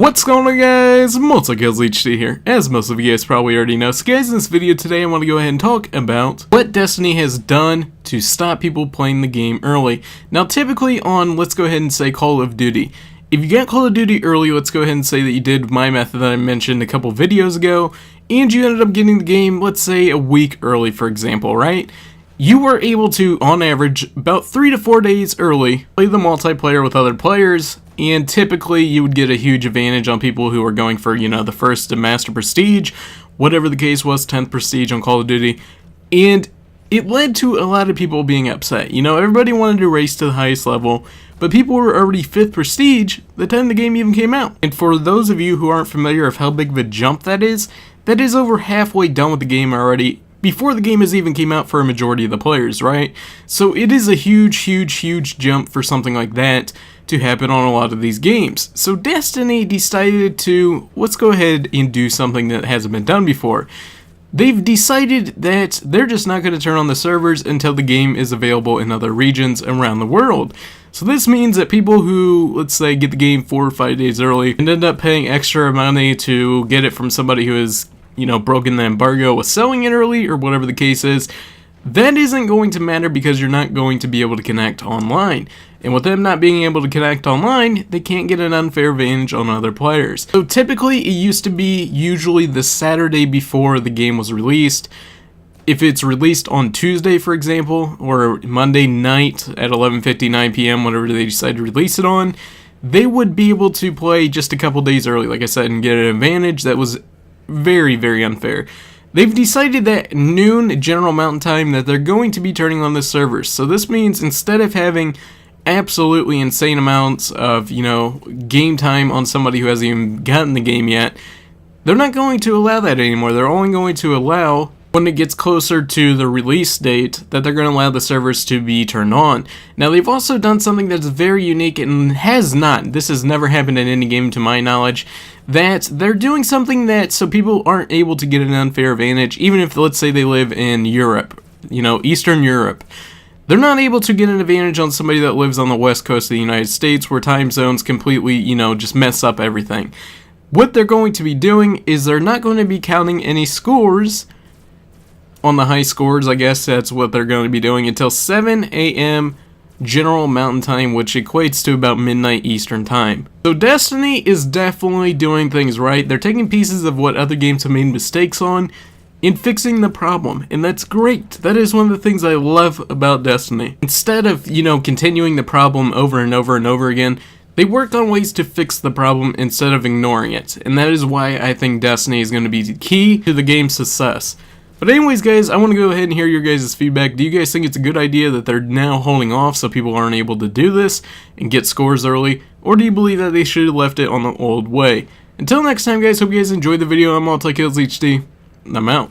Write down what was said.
What's going on, guys? Multi-Kills HD here, as most of you guys probably already know. So guys, in this video today I want to go ahead and talk about what Destiny has done to stop people playing the game early. Now typically on, let's go ahead and say Call of Duty. If you get Call of Duty early, let's go ahead and say that you did my method that I mentioned a couple videos ago, and you ended up getting the game, let's say a week early for example, right? You were able to, on average, about 3 to 4 days early, play the multiplayer with other players, and typically you would get a huge advantage on people who are going for, the first to Master Prestige, whatever the case was, 10th Prestige on Call of Duty, and it led to a lot of people being upset. Everybody wanted to race to the highest level, but people were already 5th Prestige the time the game even came out. And for those of you who aren't familiar of how big of a jump that is over halfway done with the game already, before the game has even came out for a majority of the players, right? So it is a huge jump for something like that to happen on a lot of these games. So Destiny decided to, let's go ahead and do something that hasn't been done before. They've decided that they're just not going to turn on the servers until the game is available in other regions around the world. So this means that people who, let's say, get the game 4 or 5 days early and end up paying extra money to get it from somebody who is broken the embargo with selling it early or whatever the case is, that isn't going to matter because you're not going to be able to connect online. And with them not being able to connect online, they can't get an unfair advantage on other players. So typically it used to be usually the Saturday before the game was released. If it's released on Tuesday, for example, or Monday night at 11:59 p.m., whatever they decide to release it on, they would be able to play just a couple days early, like I said, and get an advantage that was very unfair. They've decided that noon General Mountain Time that they're going to be turning on the servers. So this means instead of having absolutely insane amounts of, game time on somebody who hasn't even gotten the game yet, they're not going to allow that anymore. They're only going to allow, when it gets closer to the release date, that they're going to allow the servers to be turned on. Now they've also done something that's very unique and this has never happened in any game to my knowledge, that they're doing something that so people aren't able to get an unfair advantage, even if, let's say, they live in Europe, Eastern Europe. They're not able to get an advantage on somebody that lives on the west coast of the United States where time zones completely, just mess up everything. What they're going to be doing is they're not going to be counting any scores on the high scores, I guess that's what they're going to be doing, until 7 a.m. General Mountain Time, which equates to about midnight Eastern Time. So Destiny is definitely doing things right. They're taking pieces of what other games have made mistakes on and fixing the problem, and that's great. That is one of the things I love about Destiny. Instead of, continuing the problem over and over again, they worked on ways to fix the problem instead of ignoring it, and that is why I think Destiny is going to be key to the game's success. But anyways, guys, I want to go ahead and hear your guys' feedback. Do you guys think it's a good idea that they're now holding off so people aren't able to do this and get scores early? Or do you believe that they should have left it on the old way? Until next time, guys, hope you guys enjoyed the video. I'm Multi-Kills HD, and I'm out.